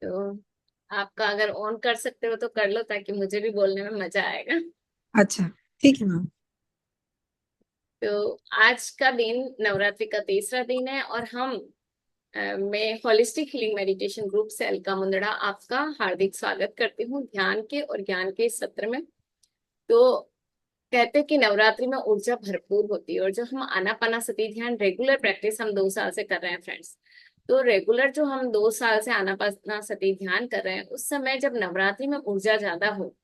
तो आपका अगर ऑन कर सकते हो तो कर लो, ताकि मुझे भी बोलने में मजा आएगा। अच्छा, ठीक है मैम। तो आज का दिन नवरात्रि का तीसरा दिन है, और मैं होलिस्टिक हीलिंग मेडिटेशन ग्रुप से अलका मुंदड़ा आपका हार्दिक स्वागत करती हूँ ध्यान के और ज्ञान के इस सत्र में। तो कहते हैं कि नवरात्रि में ऊर्जा भरपूर होती है, और जो हम आनापानासती ध्यान रेगुलर प्रैक्टिस हम 2 साल से कर रहे हैं फ्रेंड्स। तो रेगुलर जो हम 2 साल से आनापानासती ध्यान कर रहे हैं, उस समय जब नवरात्रि में ऊर्जा ज्यादा हो,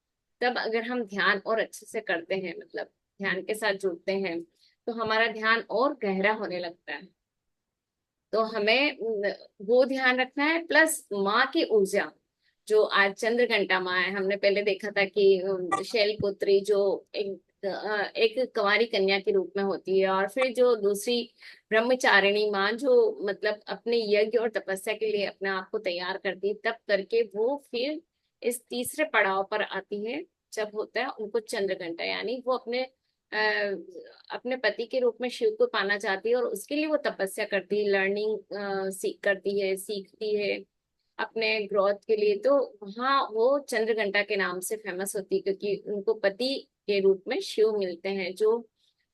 तब अगर हम ध्यान और अच्छे से करते हैं, मतलब ध्यान के साथ जुड़ते हैं, तो हमारा ध्यान और गहरा होने लगता है। तो हमें वो ध्यान रखना है, प्लस माँ की ऊर्जा, जो आज चंद्र घंटा माँ है। हमने पहले देखा था कि शैलपुत्री जो एक कुंवारी कन्या के रूप में होती है, और फिर जो दूसरी ब्रह्मचारिणी माँ, जो मतलब अपने यज्ञ और तपस्या के लिए अपने आप को तैयार करती है, तब करके वो फिर इस तीसरे पड़ाव पर आती है, जब होता है उनको चंद्र घंटा, यानी वो अपने पति के रूप में शिव को पाना चाहती है, और उसके लिए वो तपस्या करती है, लर्निंग सीख करती है, सीखती है अपने ग्रोथ के लिए। तो वहाँ वो चंद्रघंटा के नाम से फेमस होती है, क्योंकि उनको पति के रूप में शिव मिलते हैं, जो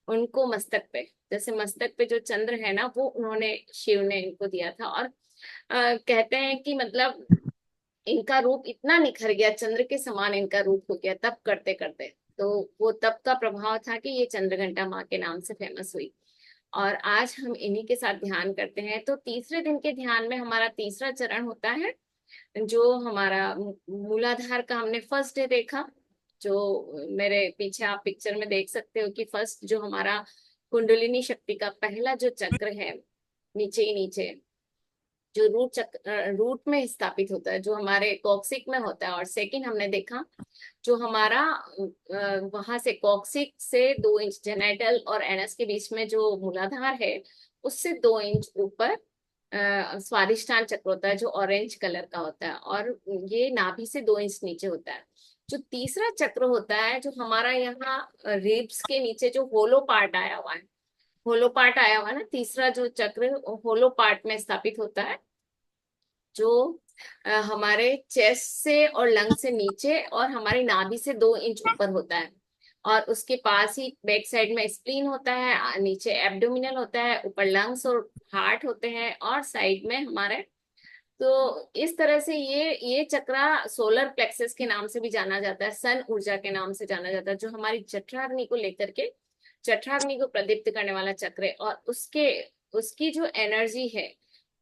उनको मस्तक पे, जैसे मस्तक पे जो चंद्र है ना, वो उन्होंने, शिव ने इनको दिया था। और कहते हैं कि मतलब इनका रूप इतना निखर गया, चंद्र के समान इनका रूप हो गया तब करते करते। तो वो तब का प्रभाव था कि ये चंद्रघंटा माँ के नाम से फेमस हुई। और आज हम इन्हीं के साथ ध्यान करते हैं। तो तीसरे दिन के ध्यान में हमारा तीसरा चरण होता है, जो हमारा मूलाधार का हमने फर्स्ट डे देखा। जो मेरे पीछे आप पिक्चर में देख सकते हो कि फर्स्ट जो हमारा कुंडलिनी शक्ति का पहला जो चक्र है, नीचे ही नीचे, जो रूट में स्थापित होता है, जो हमारे कॉक्सिक में होता है। और सेकंड हमने देखा जो हमारा वहां से कॉक्सिक से 2 इंच जेनेटल और एनस के बीच में जो मूलाधार है, उससे 2 इंच ऊपर स्वादिष्टान चक्र होता है, जो ऑरेंज कलर का होता है, और ये नाभि से 2 इंच नीचे होता है। जो तीसरा चक्र होता है, जो हमारा यहाँ रिब्स के नीचे जो होलो पार्ट आया हुआ है, होलो पार्ट आया हुआ है ना, तीसरा जो चक्र होलो पार्ट में स्थापित होता है, जो हमारे चेस्ट से और लंग से नीचे और हमारी नाभि से 2 इंच ऊपर होता है। और उसके पास ही बैक साइड में स्प्लीन होता है, नीचे एब्डोमिनल होता है, ऊपर लंग्स और हार्ट होते हैं, और साइड में हमारे। तो इस तरह से ये चक्रा सोलर प्लेक्सस के नाम से भी जाना जाता है, सन ऊर्जा के नाम से जाना जाता है, जो हमारी जठराग्नि को लेकर के, जठराग्नि को प्रदीप्त करने वाला चक्र है। और उसके उसकी जो एनर्जी है,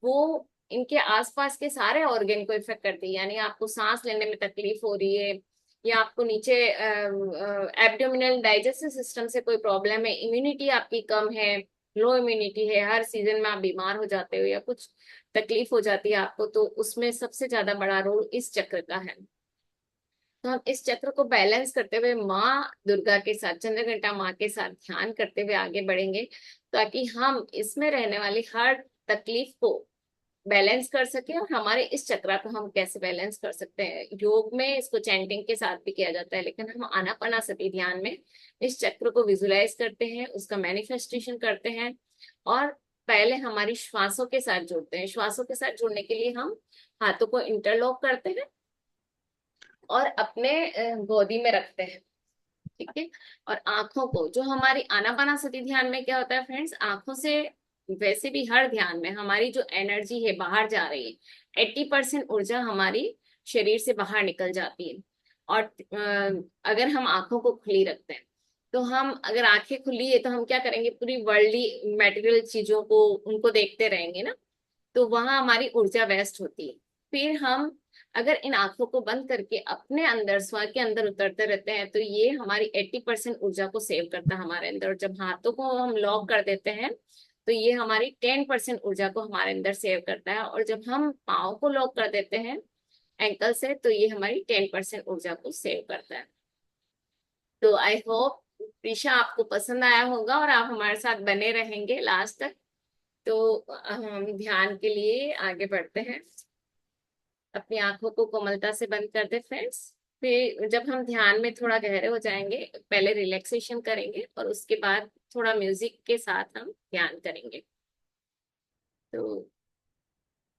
वो इनके आसपास के सारे ऑर्गन को इफेक्ट करती है। यानी आपको सांस लेने में तकलीफ हो रही है, या आपको नीचे एब्डोमिनल डाइजेस्टिव सिस्टम से कोई प्रॉब्लम है, इम्यूनिटी आपकी कम है, लो इम्यूनिटी है, हर सीजन में आप बीमार हो जाते हो, या कुछ तकलीफ हो जाती है आपको, तो उसमें सबसे ज्यादा बड़ा रोल इस चक्र का है। तो हम इस चक्र को बैलेंस करते हुए माँ दुर्गा के साथ, चंद्रघंटा माँ के साथ ध्यान करते हुए आगे बढ़ेंगे, ताकि हम इसमें रहने वाली हर तकलीफ को बैलेंस कर सके। और हमारे इस चक्र को हम कैसे बैलेंस कर सकते हैं, योग में इसको चैंटिंग के साथ भी किया जाता है, लेकिन हम आनापानासती ध्यान में इस चक्र को विजुलाइज करते हैं, उसका मैनिफेस्टेशन करते हैं, और पहले हमारी श्वासों के साथ जुड़ते हैं। श्वासों के साथ जुड़ने के लिए हम हाथों को इंटरलॉक करते हैं और अपने गोदी में रखते हैं, ठीक है। और आंखों को, जो हमारी आनापानासती ध्यान में क्या होता है फ्रेंड्स, आंखों से, वैसे भी हर ध्यान में हमारी जो एनर्जी है बाहर जा रही है, 80% ऊर्जा हमारी शरीर से बाहर निकल जाती है। और अगर हम आंखों को खुली रखते हैं, तो हम, अगर आंखें खुली है तो हम क्या करेंगे, पूरी वर्ल्डली मटेरियल चीजों को, उनको देखते रहेंगे ना, तो वहां हमारी ऊर्जा वेस्ट होती है। फिर हम अगर इन आंखों को बंद करके अपने अंदर, स्व के अंदर उतरते रहते हैं, तो ये हमारी 80% ऊर्जा को सेव करता है हमारे अंदर। और जब हाथों को हम लॉक कर देते हैं, तो ये हमारी 10% ऊर्जा को हमारे अंदर सेव करता है। और जब हम पाँव को लॉक कर देते हैं एंकल से, तो ये हमारी 10% ऊर्जा को सेव करता है। तो आई होप प्रीशा आपको पसंद आया होगा, और आप हमारे साथ बने रहेंगे लास्ट तक। तो हम ध्यान के लिए आगे बढ़ते हैं। अपनी आंखों को कोमलता से बंद कर दे फ्रेंड्स। फिर जब हम ध्यान में थोड़ा गहरे हो जाएंगे, पहले रिलैक्सेशन करेंगे, और उसके बाद थोड़ा म्यूजिक के साथ हम ध्यान करेंगे। तो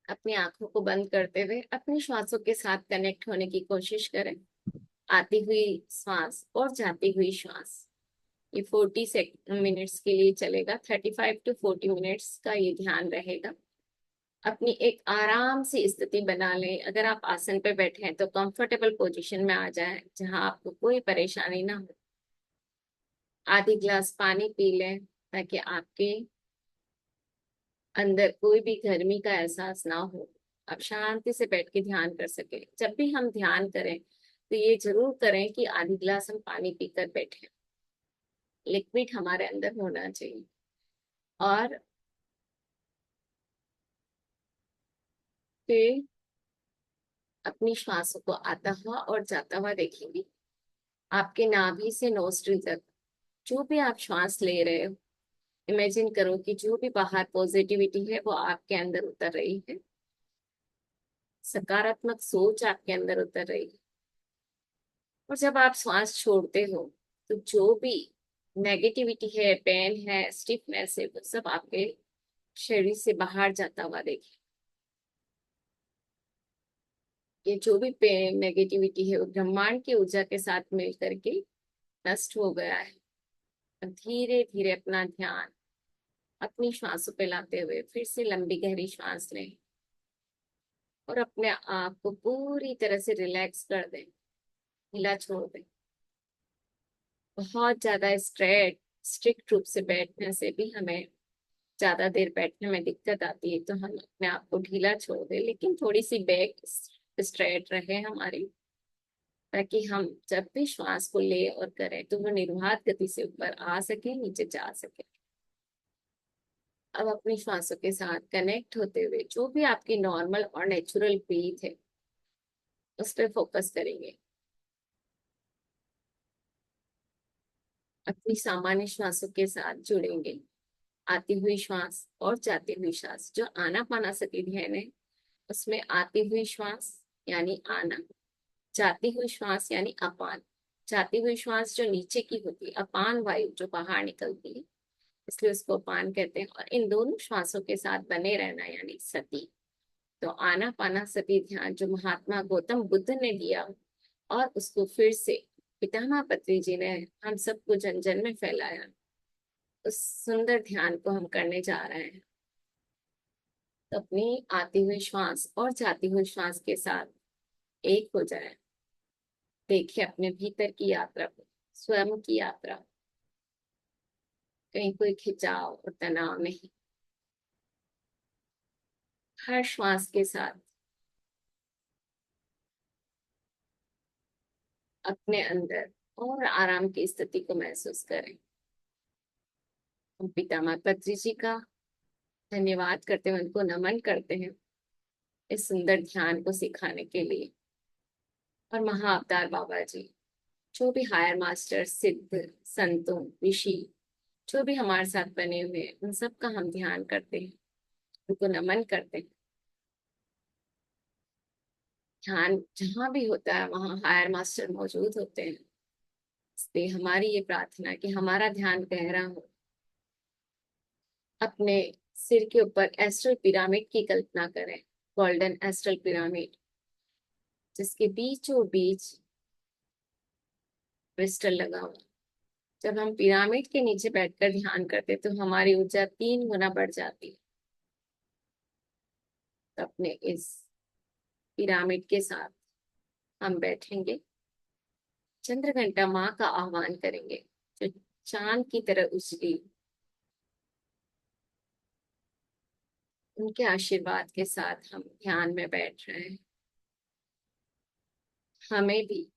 अपनी आंखों को बंद करते हुए अपनी श्वासों के साथ कनेक्ट होने की कोशिश करें। आती हुई सांस और जाती हुई श्वास, ये 40 मिनट्स के लिए चलेगा। 35 to 40 मिनट्स का ये ध्यान रहेगा। अपनी एक आराम सी स्थिति बना लें। अगर आप आसन पे बैठे हैं तो कंफर्टेबल पोजीशन में आ जाएं जहां आपको कोई परेशानी ना हो। आधी ग्लास पानी पी लें ताकि आपके अंदर कोई भी गर्मी का एहसास ना हो। आप शांति से बैठ के ध्यान कर सके। जब भी हम ध्यान करें तो ये जरूर करें कि आधी गिलास हम पानी पीकर बैठे। लिक्विड हमारे अंदर होना चाहिए। और फिर अपनी श्वासों को आता हुआ और जाता हुआ देखेंगे। आपके नाभि से नोस्ट्रिल तक जो भी आप श्वास ले रहे हो, इमेजिन करो कि जो भी बाहर पॉजिटिविटी है वो आपके अंदर उतर रही है। सकारात्मक सोच आपके अंदर उतर रही है। और जब आप श्वास छोड़ते हो तो जो भी नेगेटिविटी है, पेन है, स्टिफनेस है, वो सब आपके शरीर से बाहर जाता हुआ देखिए। ये जो भी पेन नेगेटिविटी है वो ब्रह्मांड की ऊर्जा के साथ मिल करके नष्ट हो गया है। अब धीरे धीरे अपना ध्यान अपनी श्वासों पे लाते हुए फिर से लंबी गहरी श्वास लें और अपने आप को पूरी तरह से रिलैक्स कर दें। हिला छोड़ दें। बहुत ज्यादा स्ट्रिक्ट रूप से बैठने से भी हमें ज्यादा देर बैठने में दिक्कत आती है, तो हम अपने आप को ढीला छोड़ दें, लेकिन थोड़ी सी बैक स्ट्रेट रहे हमारी, ताकि हम जब भी श्वास को ले और करें तो वो निर्बाध गति से ऊपर आ सके, नीचे जा सके। अब अपनी श्वासों के साथ कनेक्ट होते हुए जो भी आपकी नॉर्मल और नेचुरल ब्रीथ है उस पर फोकस करेंगे। अपनी सामान्य श्वासों के साथ जुड़ेंगे। आती हुई श्वास और जाती हुई श्वास, जो आनापानासति ध्यान है उसमें आती हुई श्वास यानी आना, जाती हुई श्वास यानी अपान। जाती हुई श्वास जो नीचे की होती है, अपान वायु जो बाहर निकलती है, इसलिए उसको अपान कहते हैं। और इन दोनों श्वासों के साथ बने रहना यानी सती। तो आनापानासति ध्यान जो महात्मा गौतम बुद्ध ने दिया और उसको फिर से पितामह पत्री जी ने हम सबको जन जन में फैलाया, उस सुंदर ध्यान को हम करने जा रहे हैं। तो अपनी आती हुई श्वास और जाती हुई श्वास के साथ एक हो जाए। देखिए अपने भीतर की यात्रा को, स्वयं की यात्रा। कहीं कोई खिंचाव और तनाव नहीं। हर श्वास के साथ अपने अंदर और आराम की स्थिति को महसूस करें। हम पितामह पत्री जी का धन्यवाद करते हैं, उनको नमन करते हैं इस सुंदर ध्यान को सिखाने के लिए। और महाअवतार बाबा जी, जो भी हायर मास्टर, सिद्ध, संतों, ऋषि जो भी हमारे साथ बने हुए हैं, उन सब का हम ध्यान करते हैं, उनको नमन करते हैं। ध्यान जहाँ भी होता है वहाँ हायर मास्टर मौजूद होते हैं। इसलिए हमारी ये प्रार्थना है कि हमारा ध्यान गहरा हो। अपने सिर के ऊपर एस्ट्रल पिरामिड की कल्पना करें। गोल्डन एस्ट्रल पिरामिड जिसके बीचों बीच क्रिस्टल लगा हुआ। जब हम पिरामिड के नीचे बैठकर ध्यान करते तो हमारी ऊर्जा 3 गुना बढ़ जाती है। तो अपने इस पिरामिड के साथ हम बैठेंगे। चंद्र घंटा माँ का आह्वान करेंगे जो चांद की तरह उजली, उनके आशीर्वाद के साथ हम ध्यान में बैठ रहे हैं। हमें भी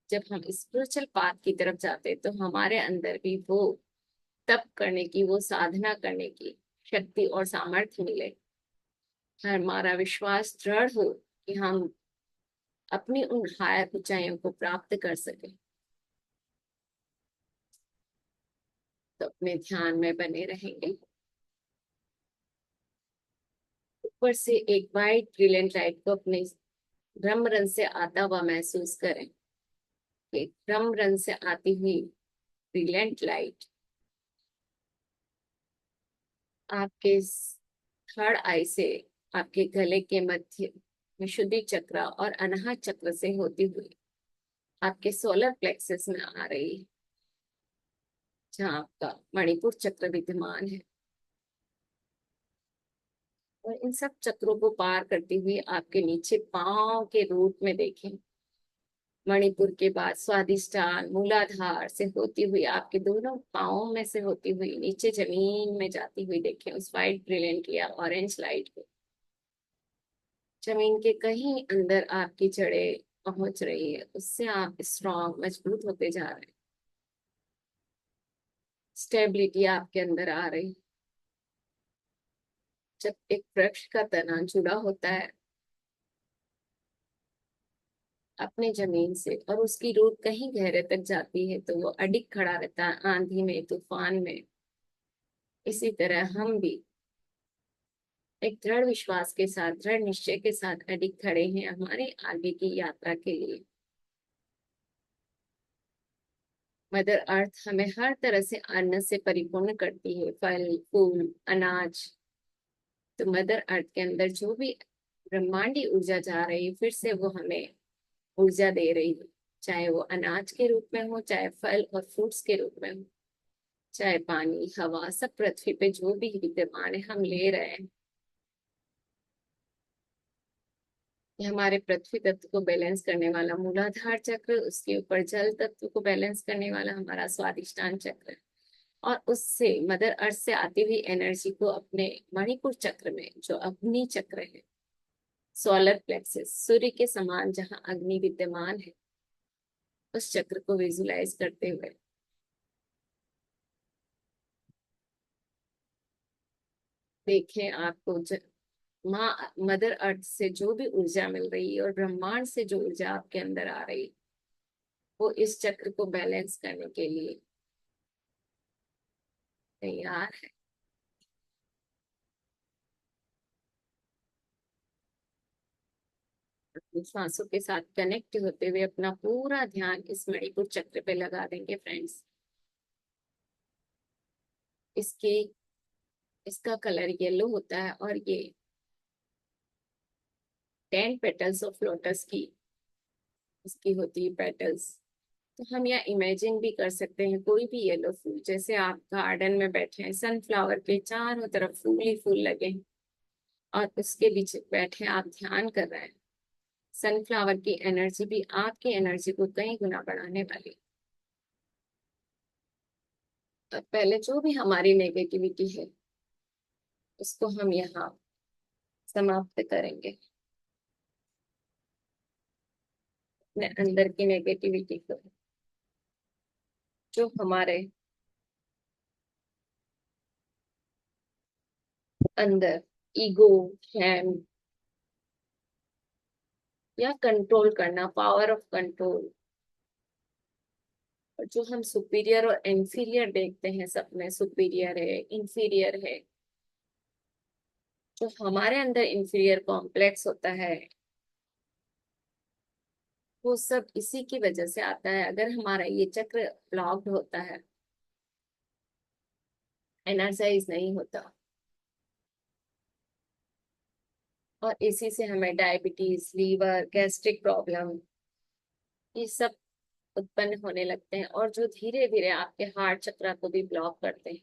जब हम स्पिरिचुअल पाथ की तरफ जाते तो हमारे अंदर भी वो तप करने की, वो साधना करने की शक्ति और सामर्थ्य मिले। हमारा विश्वास दृढ़ हो कि हम अपनी उन हायर ऊंचाइयों को प्राप्त कर सके। तो अपने ध्यान में बने रहेंगे। ऊपर से एक वाइट ब्रिलियंट लाइट को अपने ब्रह्म रंग से आता हुआ महसूस करें। एक ब्रह्म रंग से आती हुई ब्रिलियंट लाइट आपके थर्ड आई से आपके गले के मध्य में शुद्धि चक्र और अनाहत चक्र से होती हुई आपके सोलर प्लेक्सस में आ रही है, जहाँ आपका मणिपुर चक्र विद्यमान है। और इन सब चक्रों को पार करती हुई आपके नीचे पांव के रूट में देखें, मणिपुर के बाद स्वादिष्टान मूलाधार से होती हुई आपके दोनों पाँवों में से होती हुई नीचे जमीन में जाती हुई देखें उस वाइट ब्रिलियंट या ऑरेंज लाइट को। जमीन के कहीं अंदर आपकी जड़ें पहुंच रही है, उससे आप स्ट्रांग मजबूत होते जा रहे हैं। स्टेबिलिटी आपके अंदर आ रही है। जब एक वृक्ष का तना जुड़ा होता है अपने जमीन से और उसकी रूट कहीं गहरे तक जाती है, तो वो अडिग खड़ा रहता है आंधी में तूफान में। इसी तरह हम भी एक दृढ़ विश्वास के साथ, दृढ़ निश्चय के साथ अडिग खड़े हैं हमारे आगे की यात्रा के लिए। मदर अर्थ हमें हर तरह से अन्न से परिपूर्ण करती है, फल फूल अनाज। तो मदर अर्थ के अंदर जो भी ब्रह्मांडी ऊर्जा जा रही है, फिर से वो हमें ऊर्जा दे रही है, चाहे वो अनाज के रूप में हो, चाहे फल और फ्रूट्स के रूप में हो, चाहे पानी हवा, सब पृथ्वी पे जो भी विद्यमान है हम ले रहे हैं। ये हमारे पृथ्वी तत्व को बैलेंस करने वाला मूलाधार चक्र, उसके ऊपर जल तत्व को बैलेंस करने वाला हमारा स्वादिष्टान चक्र, और उससे मदर अर्थ से आती हुई एनर्जी को अपने मणिपुर चक्र में, जो अग्नि चक्र है, सोलर प्लेक्सस सूर्य के समान जहाँ अग्नि विद्यमान है, उस चक्र को विजुलाइज करते हुए देखें आपको माँ मदर अर्थ से जो भी ऊर्जा मिल रही है और ब्रह्मांड से जो ऊर्जा आपके अंदर आ रही है, वो इस चक्र को बैलेंस करने के लिए तैयार है। अपनी सांसों के साथ कनेक्ट होते हुए अपना पूरा ध्यान इस मणिपुर चक्र पे लगा देंगे फ्रेंड्स। इसके इसका कलर येलो होता है और ये 10 पेटल्स ऑफ लोटस की इसकी होती है पेटल्स। तो हम यह इमेजिन भी कर सकते हैं कोई भी येलो फूल, जैसे आप गार्डन में बैठे हैं, सनफ्लावर के चारों तरफ फूल ही फूल लगे हैं और उसके बीच बैठे आप ध्यान कर रहे हैं। सनफ्लावर की एनर्जी भी आपकी एनर्जी को कई गुना बढ़ाने वाली। तो पहले जो भी हमारी नेगेटिविटी है उसको हम यहाँ समाप्त करेंगे, अपने अंदर की नेगेटिविटी को, जो हमारे अंदर ईगो हैम या कंट्रोल करना, पावर ऑफ कंट्रोल, और जो हम सुपीरियर और इंफीरियर देखते हैं, सब में सुपीरियर है इंफीरियर है, जो हमारे अंदर इंफीरियर कॉम्प्लेक्स होता है, वो सब इसी की वजह से आता है। अगर हमारा ये चक्र ब्लॉक्ड होता है, एनर्जाइज नहीं होता, और इसी से हमें डायबिटीज, लीवर, गैस्ट्रिक प्रॉब्लम, ये सब उत्पन्न होने लगते हैं, और जो धीरे धीरे आपके हार्ट चक्र को भी ब्लॉक करते हैं,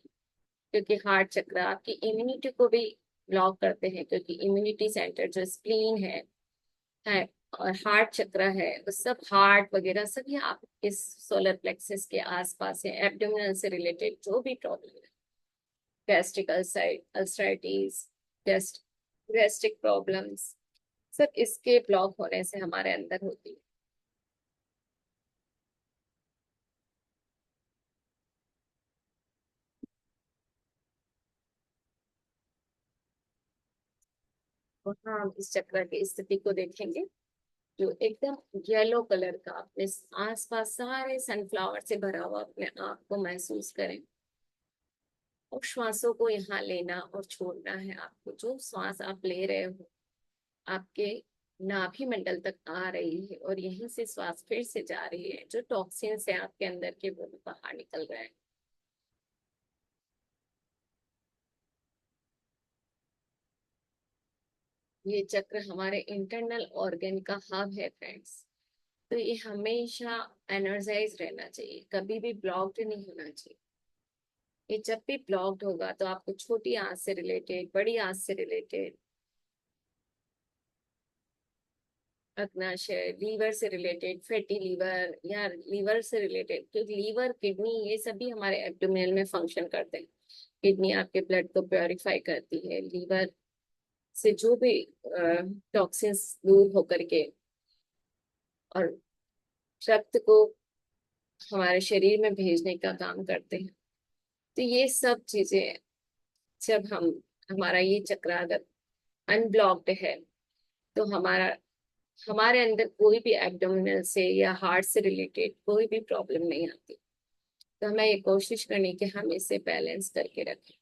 क्योंकि हार्ट चक्र आपकी इम्यूनिटी को भी ब्लॉक करते हैं, क्योंकि इम्यूनिटी सेंटर जो स्प्लीन है और हार्ट चक्र है, वो सब हार्ट वगैरह सभी आप इस सोलर प्लेक्सस के आसपास है। एब्डोमिनल से रिलेटेड जो भी प्रॉब्लम है, गैस्ट्रिक अल्सराइटिस, गैस्ट गैस्ट्रिक प्रॉब्लम्स, सब इसके ब्लॉक होने से हमारे अंदर होती है। और हाँ, हम इस चक्र की स्थिति को देखेंगे, जो एकदम येलो कलर का, अपने आसपास सारे सनफ्लावर से भरा हुआ अपने आप को महसूस करें, और श्वासों को यहाँ लेना और छोड़ना है आपको। जो श्वास आप ले रहे हो आपके नाभि मंडल तक आ रही है, और यहीं से श्वास फिर से जा रही है, जो टॉक्सिन से आपके अंदर के वो बाहर निकल रहे हैं। ये चक्र हमारे इंटरनल ऑर्गन का हब है फ्रेंड्स। तो ये हमेशा एनर्जाइज रहना चाहिए, कभी भी ब्लॉक्ड नहीं होना चाहिए। ये जब भी ब्लॉक्ड होगा तो आपको छोटी आंत से रिलेटेड, बड़ी आंत से रिलेटेड, अग्नाशय, लीवर से रिलेटेड, फैटी लीवर या लीवर से रिलेटेड, क्योंकि लीवर, किडनी, ये सभी हमारे एब्डोमेन में फंक्शन करते हैं। किडनी आपके ब्लड को प्योरीफाई करती है, लीवर से जो भी टॉक्सिन्स दूर होकर के और रक्त को हमारे शरीर में भेजने का काम करते हैं। तो ये सब चीजें जब हमारा ये चक्र अगर अनब्लॉक्ड है तो हमारे अंदर कोई भी एब्डोमिनल से या हार्ट से रिलेटेड कोई भी प्रॉब्लम नहीं आती। तो हमें ये कोशिश करनी कि हम इसे बैलेंस करके रखें,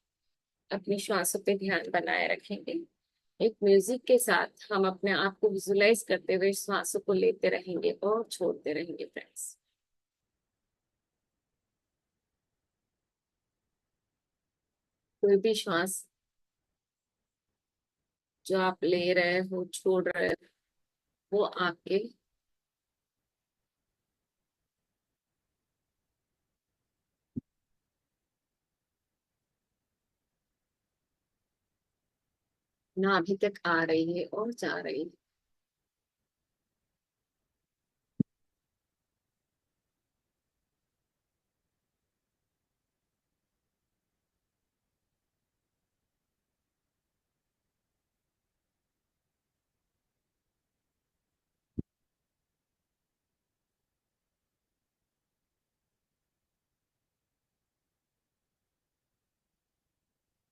अपनी श्वासों पे ध्यान बनाए रखेंगे। एक म्यूजिक के साथ हम अपने आप को विजुलाइज करते हुए श्वासों को लेते रहेंगे और छोड़ते रहेंगे फ्रेंड्स। कोई भी श्वास जो आप ले रहे हो, छोड़ रहे हो, वो आपके नाभि तक आ रही है और जा रही है।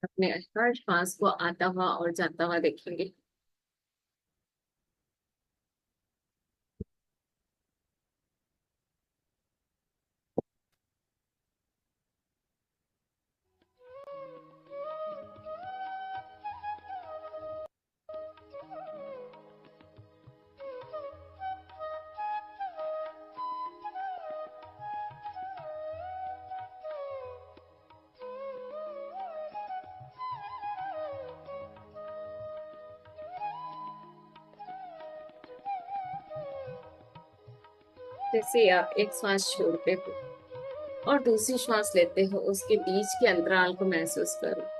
अपने हर श्वास को आता हुआ और जाता हुआ देखेंगे। जैसे आप एक श्वास छोड़ते हो और दूसरी श्वास लेते हो, उसके बीच के अंतराल को महसूस करो।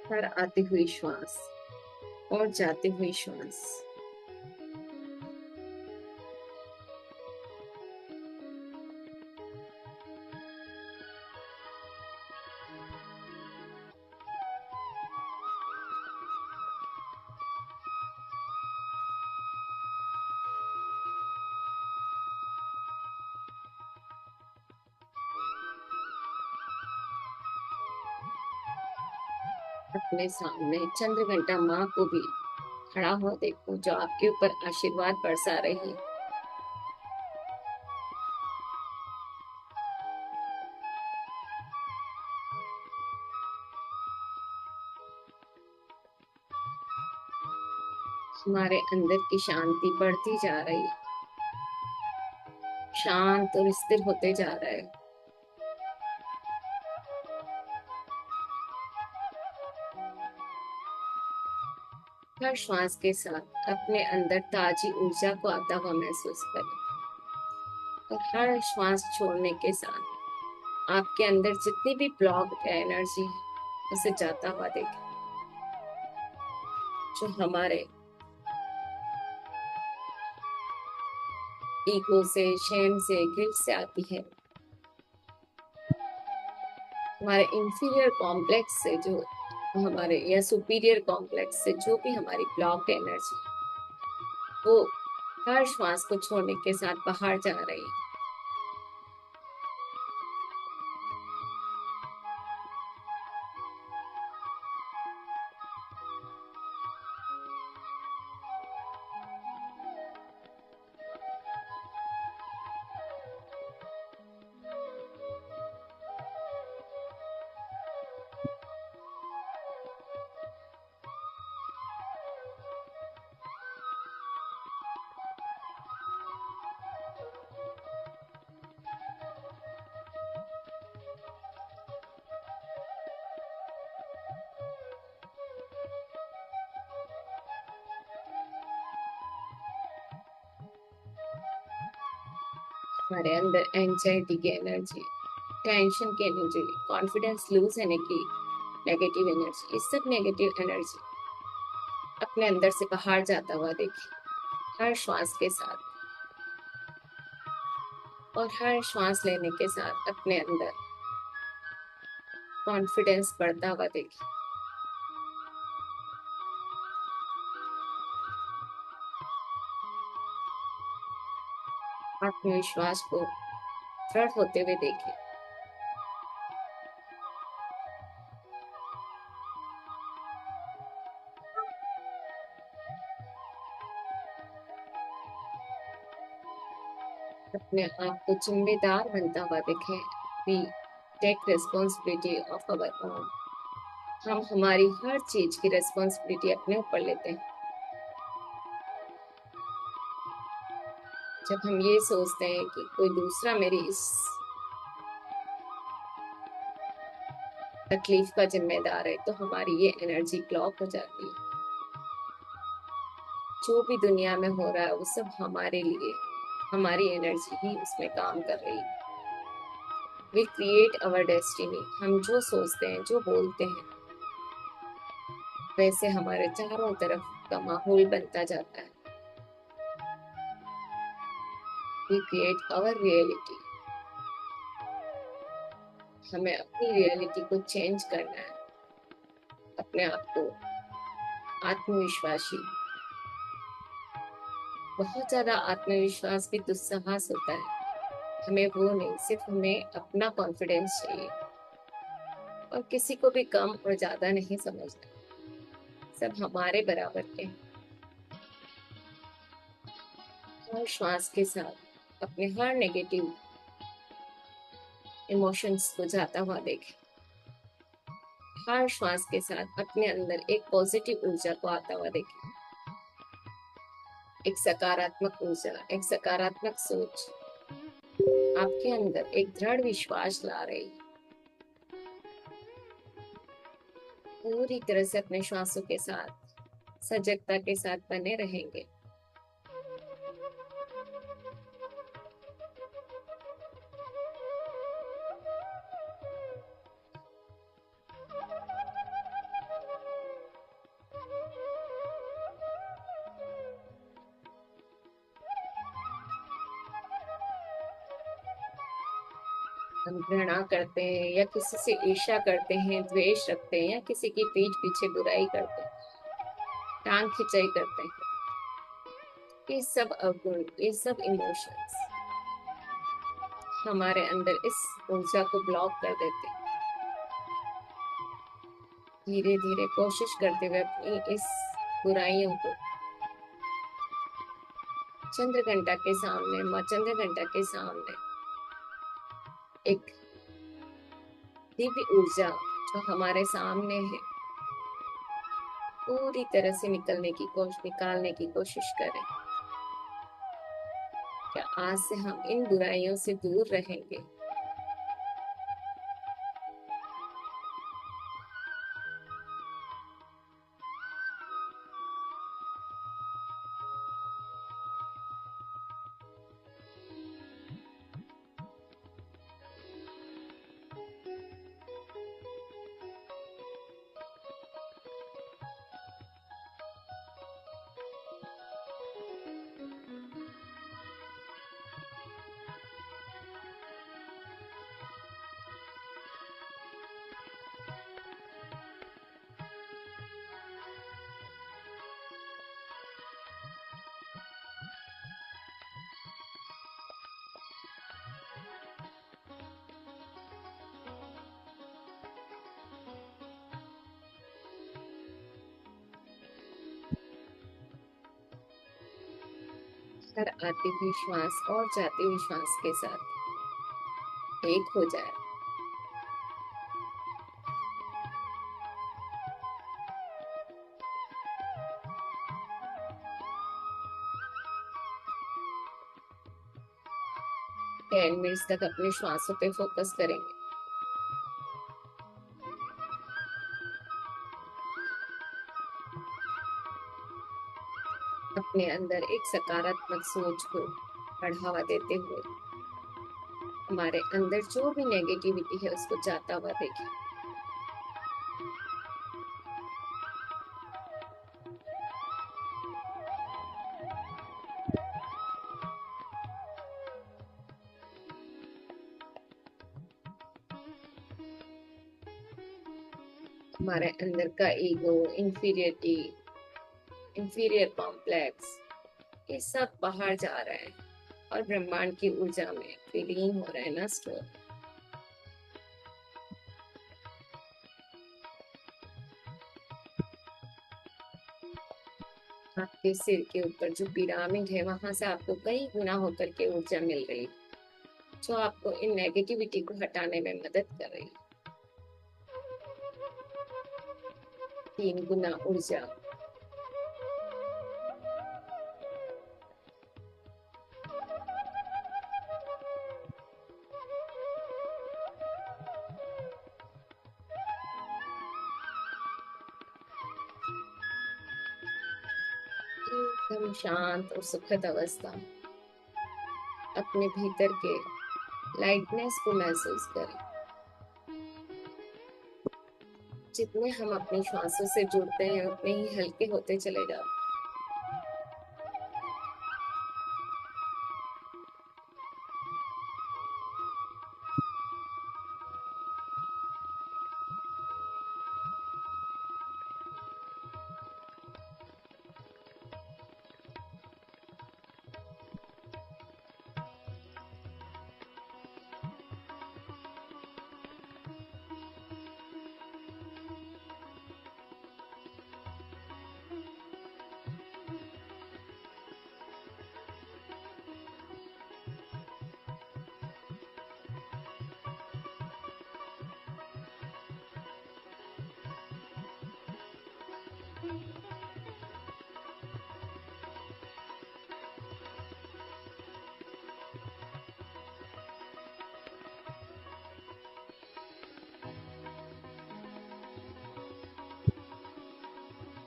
हर आती हुई श्वास और जाती हुई श्वास अपने सामने चंद्रघंटा माँ को भी खड़ा हुआ देखो, जो आपके ऊपर आशीर्वाद बरसा रही है। हमारे अंदर की शांति बढ़ती जा रही है, शांत और स्थिर होते जा रहा है। हर श्वास के साथ अपने अंदर ताजी ऊर्जा को आता हुआ महसूस करें और हर श्वास छोड़ने के साथ आपके अंदर जितनी भी ब्लॉक है एनर्जी है उसे जाता हुआ देखें, जो हमारे ईगो से, शेम से, गिल्ट से आती है, हमारे इंफीरियर कॉम्प्लेक्स से जो हमारे या सुपीरियर कॉम्प्लेक्स से जो भी हमारी ब्लॉक्ड एनर्जी, वो हर श्वास को छोड़ने के साथ बाहर जा रही है। हमारे अंदर एंजाइटी की एनर्जी, टेंशन की एनर्जी, कॉन्फिडेंस लूज होने की नेगेटिव एनर्जी, इस सब नेगेटिव एनर्जी अपने अंदर से बाहर जाता हुआ देखिए हर श्वास के साथ। और हर श्वास लेने के साथ अपने अंदर कॉन्फिडेंस बढ़ता हुआ देखिए। आत्मविश्वास को दृढ़ होते हुए देखिए। अपने आप को जिम्मेदार बनता हुआ देखें। We take responsibility of our own. हम हमारी हर चीज की रिस्पॉन्सिबिलिटी अपने ऊपर लेते हैं। जब हम ये सोचते हैं कि कोई दूसरा मेरी इस तकलीफ का जिम्मेदार है, तो हमारी ये एनर्जी ब्लॉक हो जाती है। जो भी दुनिया में हो रहा है वो सब हमारे लिए, हमारी एनर्जी ही उसमें काम कर रही है। We create our destiny. हम जो सोचते हैं, जो बोलते हैं, वैसे हमारे चारों तरफ का माहौल बनता जाता है। We create our reality. हमें अपनी रियलिटी को चेंज करना है। अपने आप को आत्मविश्वासी, बहुत ज्यादा आत्मविश्वास भी दुस्साहस होता है। हमें वो नहीं, सिर्फ हमें अपना कॉन्फिडेंस चाहिए। और किसी को भी कम और ज्यादा नहीं समझना, सब हमारे बराबर के हैं। हर श्वास के साथ अपने हर नेगेटिव इमोशंस को जाता हुआ देखें। हर श्वास के साथ अपने अंदर एक पॉजिटिव ऊर्जा को आता हुआ देखें। एक सकारात्मक ऊर्जा, एक सकारात्मक सोच आपके अंदर एक दृढ़ विश्वास ला रही है। पूरी तरह से अपने श्वासों के साथ सजगता के साथ बने रहेंगे। हम घृणा करते हैं या किसी से ईर्ष्या करते हैं, द्वेष रखते हैं या किसी की पीठ पीछे बुराई करते हैं, टांग खिंचाई करते हैं, ये सब अवगुण, ये सब इमोशंस हमारे अंदर इस ऊर्जा को ब्लॉक कर देते हैं। धीरे धीरे कोशिश करते हुए अपनी इस बुराइयों को चंद्रघंटा के सामने, माँ चंद्रघंटा के सामने एक दिव्य ऊर्जा जो हमारे सामने है, पूरी तरह से निकालने की कोशिश करें। क्या आज से हम इन बुराइयों से दूर रहेंगे? हर आते हुए श्वास और जाते हुए श्वास के साथ एक हो जाए। 10 मिनट्स तक अपने श्वासों पे फोकस करेंगे। अपने अंदर एक सकारात्मक सोच को बढ़ावा देते हुए हमारे अंदर जो भी नेगेटिविटी है उसको जाता हुआ देखें। हमारे अंदर का ईगो, इंफीरियरिटी, इंफीरियर कॉम्प्लेक्स, ये सब बाहर जा रहा है और ब्रह्मांड की ऊर्जा में विलीन हो रहा है ना स्टोर। आपके सिर के ऊपर जो पिरामिड है वहां से आपको कई गुना होकर के ऊर्जा मिल रही है, जो आपको इन नेगेटिविटी को हटाने में मदद कर रही है। 3 गुना ऊर्जा। एकदम शांत और सुखद अवस्था। अपने भीतर के लाइटनेस को महसूस करें। जितने हम अपनी श्वासों से जुड़ते हैं उतने ही हल्के होते चले जाते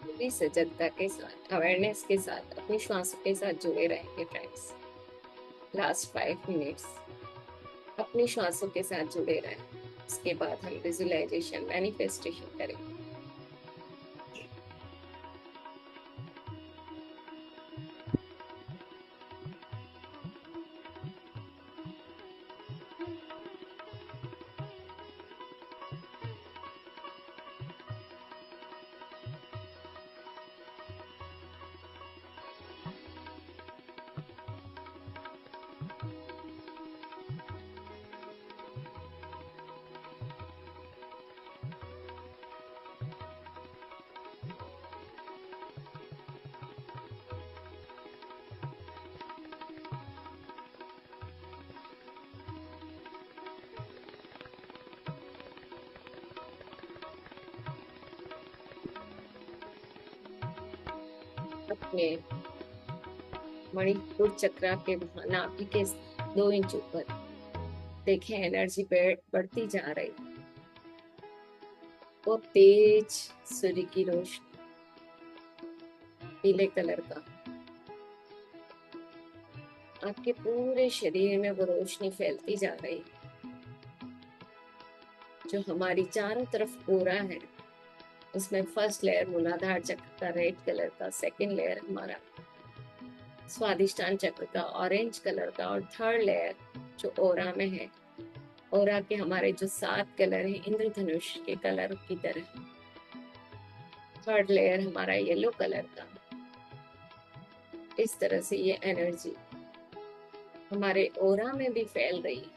पूरी सजगता के साथ, अवेयरनेस के साथ अपनी श्वासों के साथ जुड़े रहेंगे फ्रेंड्स। लास्ट 5 मिनट्स अपनी श्वासों के साथ जुड़े रहें। उसके बाद हम विजुअलाइजेशन, मैनिफेस्टेशन करें। अपने मणिपुर चक्र के वहां नाभि के 2 इंच ऊपर देखें, एनर्जी बढ़ती जा रही। वो तेज सूर्य की रोशनी, पीले कलर का, आपके पूरे शरीर में वो रोशनी फैलती जा रही। जो हमारी चारों तरफ पूरा है, उसमें फर्स्ट लेयर मूलाधार चक्र का रेड कलर का, सेकंड लेयर हमारा स्वादिष्टान चक्र का ऑरेंज कलर का, और थर्ड लेयर जो ओरा में है, ओरा के हमारे जो 7 कलर हैं इंद्रधनुष के कलर की तरह। थर्ड लेयर हमारा येलो कलर का। इस तरह से ये एनर्जी हमारे ओरा में भी फैल रही है।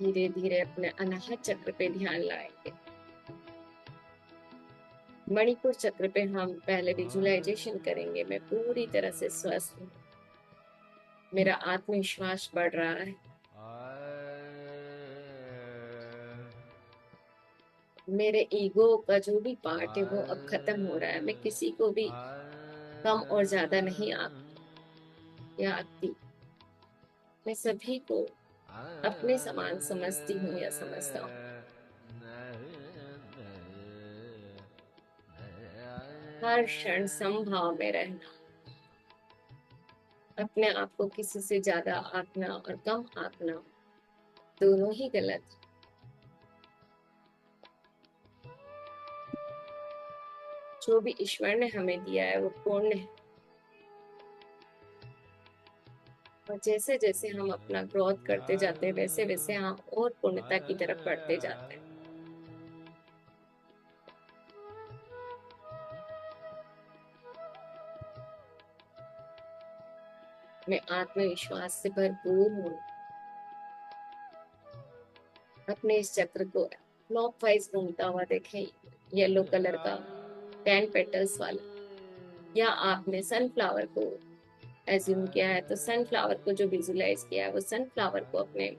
धीरे धीरे अपने अनाहत चक्र पे ध्यान लाएंगे। मणिपुर चक्र पे हम पहले विजुअलाइजेशन करेंगे। मैं पूरी तरह से स्वस्थ हूँ, मेरा आत्मविश्वास बढ़ रहा है, मेरे ईगो का जो भी पार्ट है वो अब खत्म हो रहा है। मैं किसी को भी कम और ज्यादा नहीं आंकती या आंकती। मैं सभी को अपने समान समझती हूँ या समझता हूँ। हर क्षण समभाव में रहना, अपने आप को किसी से ज्यादा आंकना और कम आंकना दोनों ही गलत है। जो भी ईश्वर ने हमें दिया है वो पूर्ण है, और जैसे जैसे हम अपना ग्रोथ करते जाते हैं वैसे वैसे हम और पूर्णता की तरफ बढ़ते जाते हैं। मैं आत्मविश्वास से भरपूर हूँ। अपने इस चक्र को क्लॉकवाइज घूमता हुआ देखें, येलो कलर का 10 पेटल्स वाला। या आपने सनफ्लावर को एज्यूम किया है तो सनफ्लावर को जो विजुलाइज किया है वो सनफ्लावर को अपने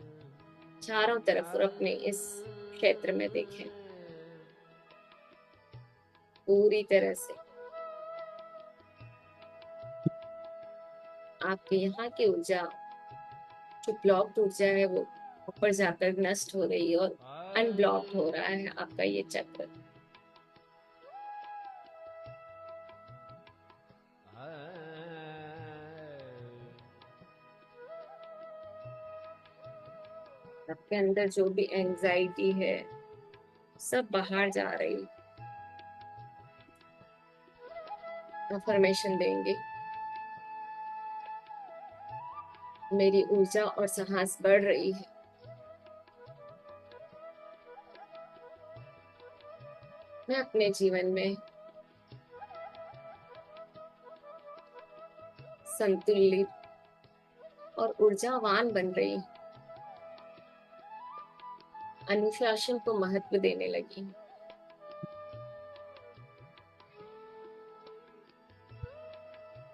चारों तरफ और अपने इस क्षेत्र में देखें पूरी तरह से। आपके यहाँ की ऊर्जा, जो ब्लॉक्ड ऊर्जा है, वो ऊपर जाकर नष्ट हो रही है और अनब्लॉक्ड हो रहा है आपका ये चक्र। आपके अंदर जो भी एंजाइटी है सब बाहर जा रही। अफर्मेशन देंगे, मेरी ऊर्जा और साहस बढ़ रही है। मैं अपने जीवन में संतुलित और ऊर्जावान बन रही हूँ। अनुशासन को महत्व देने लगी हूँ।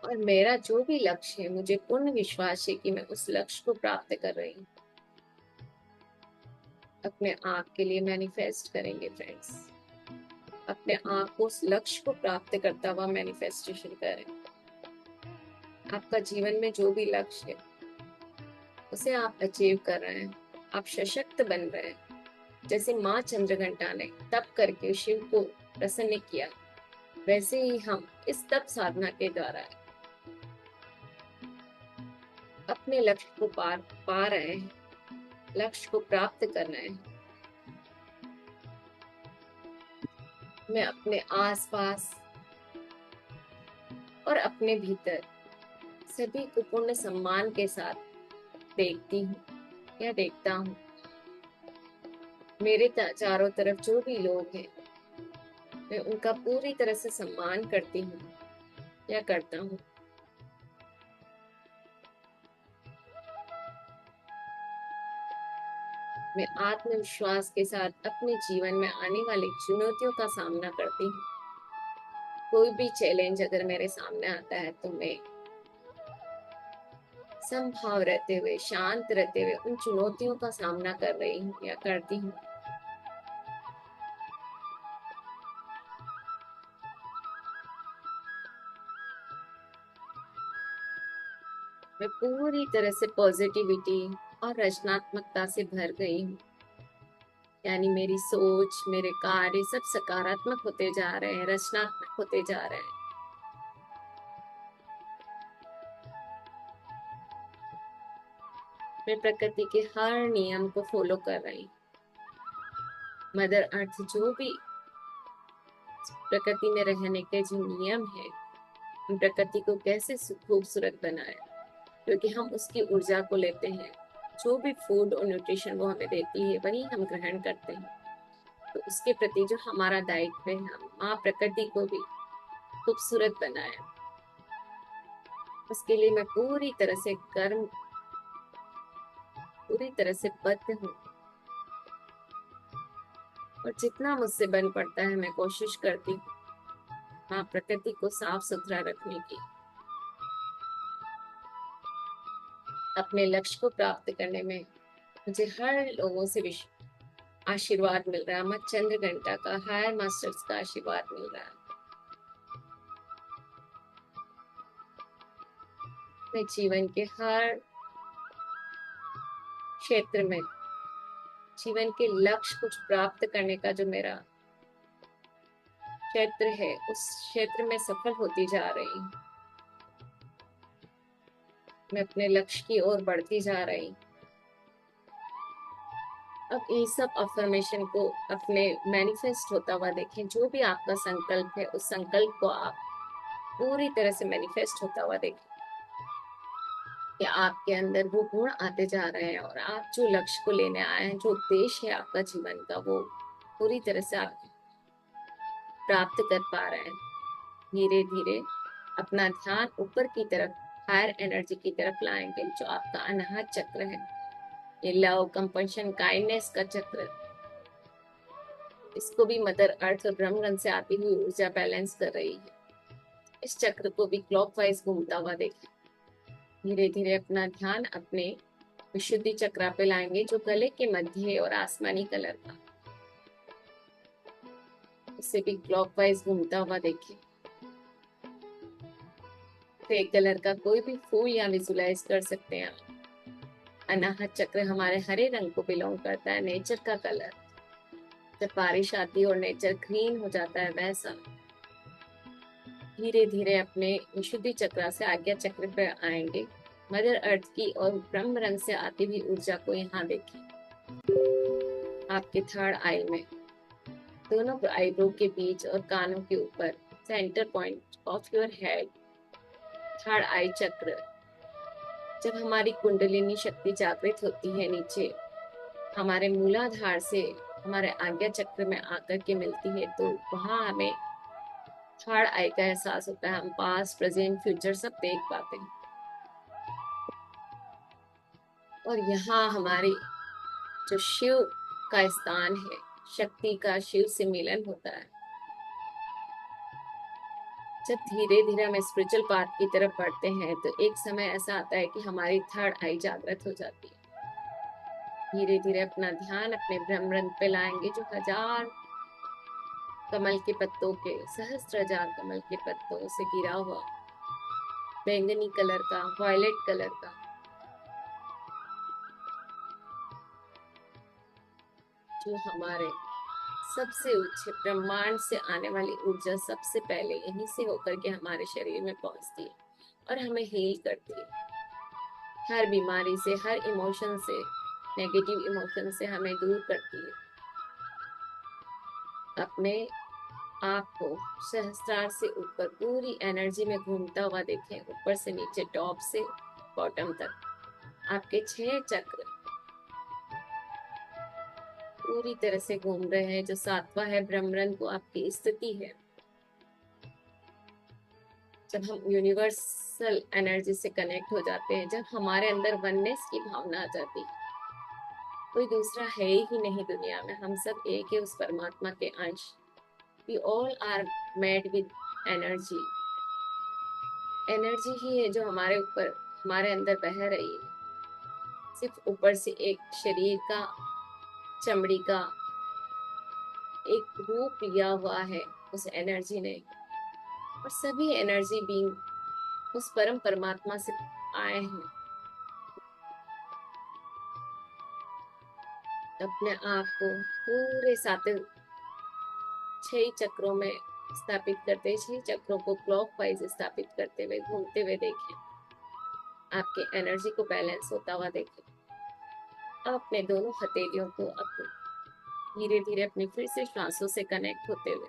और मेरा जो भी लक्ष्य है मुझे पूर्ण विश्वास है कि मैं उस लक्ष्य को प्राप्त कर रही हूँ। अपने आप के लिए मैनिफेस्ट करेंगे फ्रेंड्स। अपने आप को उस लक्ष्य को प्राप्त करता हुआ मैनिफेस्टेशन करें। आपका जीवन में जो भी लक्ष्य है उसे आप अचीव कर रहे हैं। आप सशक्त बन रहे हैं। जैसे माँ चंद्रघंटा ने तप करके शिव को प्रसन्न किया, वैसे ही हम इस तप साधना के द्वारा अपने लक्ष्य को पा रहे हैं, लक्ष्य को प्राप्त कर रहे हैं। मैं अपने आसपास और अपने भीतर सभी को पूर्ण सम्मान के साथ देखती हूँ या देखता हूँ। मेरे चारों तरफ जो भी लोग हैं मैं उनका पूरी तरह से सम्मान करती हूँ या करता हूँ। मैं आत्मविश्वास के साथ अपने जीवन में आने वाली चुनौतियों का सामना करती हूँ। कोई भी चैलेंज अगर मेरे सामने आता है तो मैं संभाव रहते हुए, शांत रहते हुए उन चुनौतियों का सामना कर रही हूँ या करती हूँ। मैं पूरी तरह से पॉजिटिविटी और रचनात्मकता से भर गई हूँ। यानी मेरी सोच, मेरे कार्य सब सकारात्मक होते जा रहे हैं, रचनात्मक होते जा रहे हैं। मैं प्रकृति के हर नियम को फॉलो कर रही हूँ। मदर अर्थ जो भी प्रकृति में रहने के जो नियम है, हम प्रकृति को कैसे खूबसूरत बनाए, क्योंकि हम उसकी ऊर्जा को लेते हैं। जो भी फूड और न्यूट्रिशन वो हमें देती है वही हम ग्रहण करते हैं। तो उसके प्रति जो हमारा दायित्व है, हम माँ प्रकृति को भी खूबसूरत बनाए, उसके लिए मैं पूरी तरह से बद्ध हूँ। और जितना मुझसे बन पड़ता है मैं कोशिश करती हूँ माँ प्रकृति को साफ सुथरा रखने की। अपने लक्ष्य को प्राप्त करने में मुझे हर लोगों से आशीर्वाद मिल रहा है। माँ चंद्र घंटा का, हायर मास्टर्स का आशीर्वाद मिल रहा है। मैं जीवन के हर क्षेत्र में, जीवन के लक्ष्य कुछ प्राप्त करने का जो मेरा क्षेत्र है उस क्षेत्र में सफल होती जा रही हूँ। मैं अपने लक्ष्य की ओर बढ़ती जा रही। अब ये सब अफर्मेशन को अपने मैनिफेस्ट होता हुआ देखें। जो भी आपका संकल्प है उस संकल्प को आप पूरी तरह से मैनिफेस्ट होता हुआ देखें कि आपके अंदर वो गुण आते जा रहे हैं और आप जो लक्ष्य को लेने आए हैं, जो उद्देश्य है आपका जीवन का, वो पूरी तरह से आप प्राप्त कर पा रहे हैं। धीरे धीरे अपना ध्यान ऊपर की तरफ, हायर एनर्जी की तरफ लाएंगे, जो आपका अनाहत चक्र है। ये लव, कंपैशन, काइंडनेस का चक्र, इसको भी मदर अर्थ और ब्रह्मांड से आती हुई ऊर्जा बैलेंस कर रही है। इस चक्र को भी क्लॉकवाइज घूमता हुआ देखें। धीरे धीरे अपना ध्यान अपने विशुद्धि चक्र पे लाएंगे, जो गले के मध्य है और आसमानी कलर का, इसे भी क्लॉकवाइज घूमता हुआ देखें। ग्रे कलर का कोई भी फूल या विजुलाइज कर सकते हैं आप। अनाहत चक्र हमारे हरे रंग को बिलोंग करता है, नेचर का कलर। जब बारिश आती है और नेचर ग्रीन हो जाता है, वैसा। धीरे धीरे अपने विशुद्धि चक्र से आज्ञा चक्र पर आएंगे। मदर अर्थ की और ब्रह्म रंग से आती हुई ऊर्जा को यहाँ देखें। आपके थर्ड आई में, दोनों आईब्रो के बीच और कानों के ऊपर, centre point of your head, third eye chakra. जब हमारी कुंडलिनी शक्ति जागृत होती है नीचे हमारे मूलाधार से हमारे आज्ञा चक्र में आकर के मिलती है, तो वहां हमें थर्ड आई का एहसास होता है। हम पास्ट, प्रेजेंट, फ्यूचर सब देख पाते हैं। और यहाँ हमारी जो शिव का स्थान है, शक्ति का शिव से मिलन होता है। जब धीरे धीरे हम स्पिरिचुअल पाथ की तरफ बढ़ते हैं, तो एक समय ऐसा आता है कि हमारी थर्ड आई जागृत हो जाती है। धीरे धीरे अपना ध्यान अपने ब्रह्मरंध्र पे लाएंगे, जो हजार कमल के पत्तों के, सहस्त्र हजार कमल के पत्तों से घिरा हुआ, बैंगनी कलर का, वायलेट कलर का, जो हमारे सबसे उच्च ब्रह्मांड से आने वाली ऊर्जा सबसे पहले यहीं से होकर के हमारे शरीर में पहुंचती है और हमें हील करती है। हर बीमारी से, हर इमोशन से, नेगेटिव इमोशन से हमें दूर करती है। अपने आप को सहस्त्रार से ऊपर पूरी एनर्जी में घूमता हुआ देखें, ऊपर से नीचे, टॉप से बॉटम तक। आपके 6 चक्र पूरी तरह से घूम रहे हैं। जो सातवां है ब्रह्मरंध्र, को आपकी स्थिति है। जब हम यूनिवर्सल एनर्जी से कनेक्ट हो जाते हैं, जब हमारे अंदर वननेस की भावना आ जाती है, कोई दूसरा है ही नहीं दुनिया में, हम सब एक है उस परमात्मा के अंश। We all are made with energy. Energy ही है जो हमारे ऊपर, हमारे अंदर बह रही है। सिर्फ ऊपर से एक शरीर का, चमड़ी का एक रूप लिया हुआ है उस एनर्जी ने, और सभी एनर्जी बीइंग उस परम परमात्मा से आए हैं। अपने आप को पूरे सातों 6 चक्रों में स्थापित करते, 6 चक्रों को क्लॉकवाइज स्थापित करते हुए घूमते हुए देखें। आपके एनर्जी को बैलेंस होता हुआ देखें। अब अपने दोनों हथेलियों को अपने धीरे धीरे अपनी फिर से श्वासों से कनेक्ट होते हुए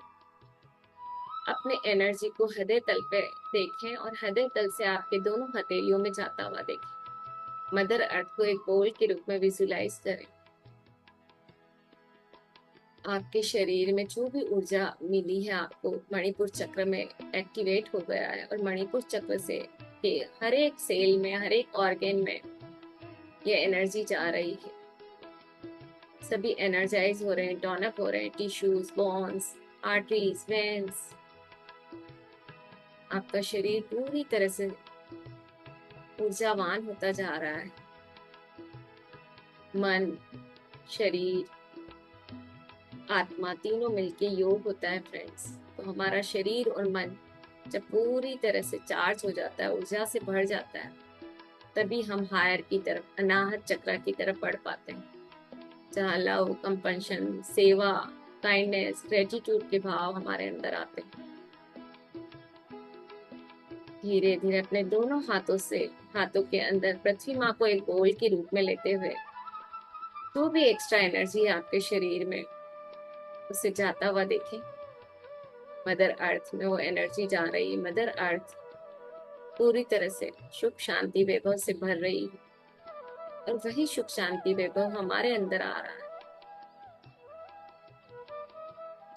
अपने एनर्जी को हृदय तल पे देखें और हृदय तल से आपके दोनों हथेलियों में जाता हुआ देखें। मदर अर्थ को एक बोल के रूप में विजुलाइज करें। आपके शरीर में जो भी ऊर्जा मिली है आपको, मणिपुर चक्र में एक्टिवेट हो गया है, और मणिपुर चक्र से के हर एक सेल में, हर एक ऑर्गन में ये एनर्जी जा रही है। सभी एनर्जाइज हो रहे हैं, टोन अप हो रहे हैं, टिश्यूज, बोन्स, आर्टरीज, वेन्स। आपका शरीर पूरी तरह से ऊर्जावान होता जा रहा है। मन, शरीर, आत्मा तीनों मिलके योग होता है फ्रेंड्स। तो हमारा शरीर और मन जब पूरी तरह से चार्ज हो जाता है, ऊर्जा से भर जाता है, तभी हम हायर की तरफ, अनाहत चक्र की तरफ बढ़ पाते हैं, जहाँ लव, कंपैशन, सेवा, काइंडनेस, ग्रेटिट्यूड के भाव हमारे अंदर आते हैं। धीरे धीरे अपने दोनों हाथों से हाथों के अंदर पृथ्वी माँ को एक बोल के रूप में लेते हुए जो भी एक्स्ट्रा एनर्जी है आपके शरीर में उसे जाता हुआ देखें। मदर अर्थ में वो एनर्जी जा रही है। मदर अर्थ पूरी तरह से सुख शांति वैभव से भर रही है और वही सुख शांति वैभव हमारे अंदर आ रहा है।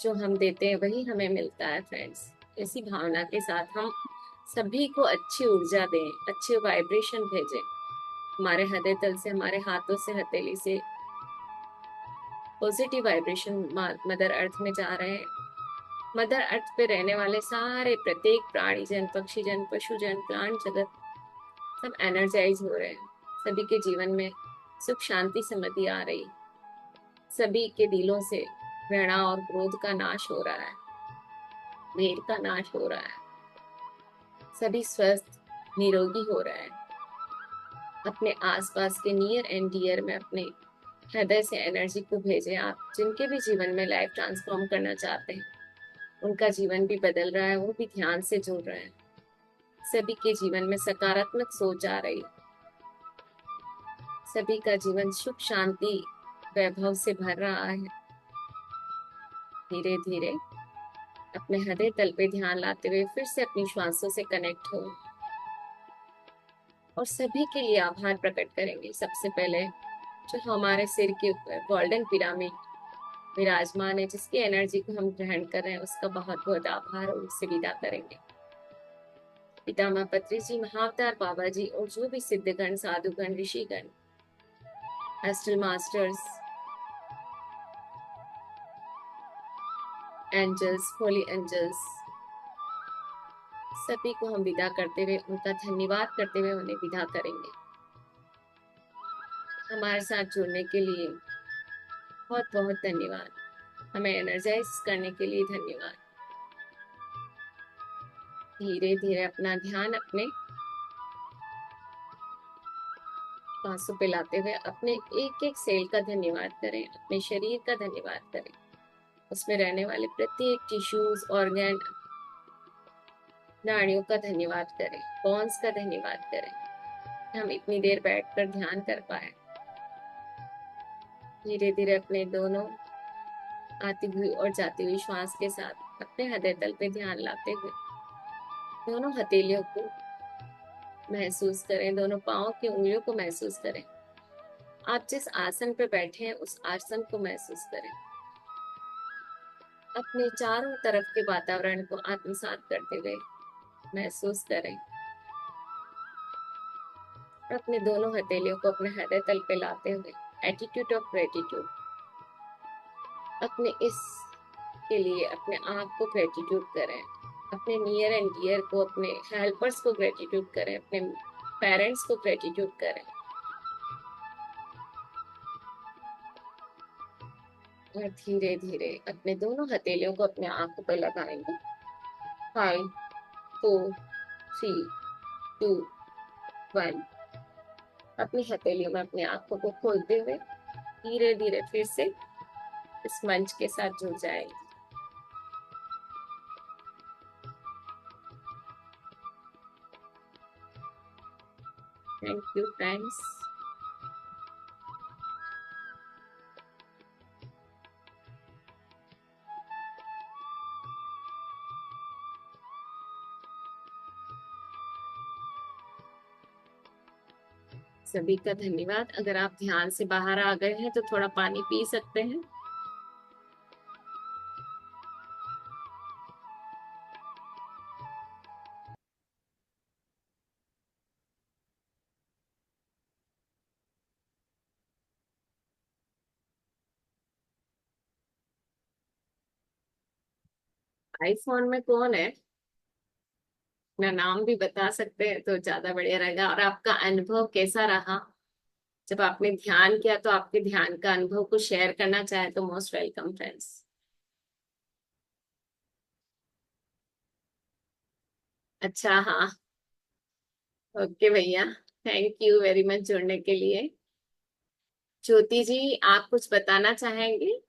जो हम देते हैं वही हमें मिलता है फ्रेंड्स। इसी भावना के साथ हम सभी को अच्छी ऊर्जा दें, अच्छे वाइब्रेशन भेजें। हमारे हृदय तल से, हमारे हाथों से, हथेली से पॉजिटिव वाइब्रेशन मदर अर्थ में जा रहे हैं। मदर अर्थ पे रहने वाले सारे प्रत्येक प्राणी जन, पक्षी जन, पशु जन, प्लांट जगत सब एनर्जाइज हो रहे हैं। सभी के जीवन में सुख शांति समृद्धि आ रही। सभी के दिलों से घृणा और क्रोध का नाश हो रहा है, वेर का नाश हो रहा है। सभी स्वस्थ निरोगी हो रहे हैं। अपने आसपास के नियर एंड डियर में अपने हृदय से एनर्जी को भेजें। आप जिनके भी जीवन में लाइफ ट्रांसफॉर्म करना चाहते हैं उनका जीवन भी बदल रहा है, वो भी ध्यान से जुड़ रहे हैं। सभी के जीवन में सकारात्मक सोच आ रही। सभी का जीवन सुख शांति वैभव से भर रहा है। धीरे धीरे अपने हृदय तल पे ध्यान लाते हुए फिर से अपनी श्वासों से कनेक्ट हो और सभी के लिए आभार प्रकट करेंगे। सबसे पहले जो हमारे सिर के ऊपर गोल्डन पिरामिड विराजमान है, जिसकी एनर्जी को हम ग्रहण कर रहे हैं, उसका बहुत बहुत आभार और उससे विदा करेंगे। पितामह पत्री जी, महाअवतार बाबा जी और जो भी सिद्धगण, साधुगण, ऋषिगण, astral masters, angels, holy angels, सभी को हम विदा करते हुए, उनका धन्यवाद करते हुए उन्हें विदा करेंगे। हमारे साथ जुड़ने के लिए बहुत बहुत धन्यवाद। हमें एनर्जाइज करने के लिए धन्यवाद। धीरे धीरे अपना ध्यान अपने सांसों पे लाते हुए अपने एक एक सेल का धन्यवाद करें, अपने शरीर का धन्यवाद करें, उसमें रहने वाले प्रत्येक टिश्यूज, ऑर्गन, नाड़ियों का धन्यवाद करें, बोन्स का धन्यवाद करें। हम इतनी देर बैठकर ध्यान कर पाए। धीरे धीरे अपने दोनों आती हुई और जाती हुई श्वास के साथ अपने हृदय तल पे ध्यान लाते हुए दोनों हथेलियों को महसूस करें, दोनों पांव की उंगलियों को महसूस करें। आप जिस आसन पे बैठे हैं उस आसन को महसूस करें। अपने चारों तरफ के वातावरण को आत्मसात करते हुए महसूस करें। अपने दोनों हथेलियों को अपने हृदय तल पे लाते हुए एटीट्यूड ऑफ ग्रेटिट्यूड, अपने इस के लिए अपने आप को ग्रेटिट्यूड करें। अपने नियर एंड डियर को, अपने हेल्पर्स को ग्रेटिट्यूड करें, अपने पेरेंट्स को ग्रेटिट्यूड करें। और धीरे धीरे अपने दोनों हथेलियों को अपने आंखों पर लगाएंगे। 5, 4, 3, 2, 1। अपनी हथेलियों में अपनी आंखों को खोलते हुए धीरे धीरे फिर से इस मंच के साथ जुड़ जाएंगे। Thank you friends. सभी का धन्यवाद। अगर आप ध्यान से बाहर आ गए हैं तो थोड़ा पानी पी सकते हैं। आईफोन में कौन है? अपना नाम भी बता सकते हैं तो ज्यादा बढ़िया रहेगा। और आपका अनुभव कैसा रहा जब आपने ध्यान किया, तो आपके ध्यान का अनुभव को शेयर करना चाहे तो मोस्ट वेलकम फ्रेंड्स। अच्छा, हाँ। ओके भैया, थैंक यू वेरी मच जुड़ने के लिए। ज्योति जी, आप कुछ बताना चाहेंगे?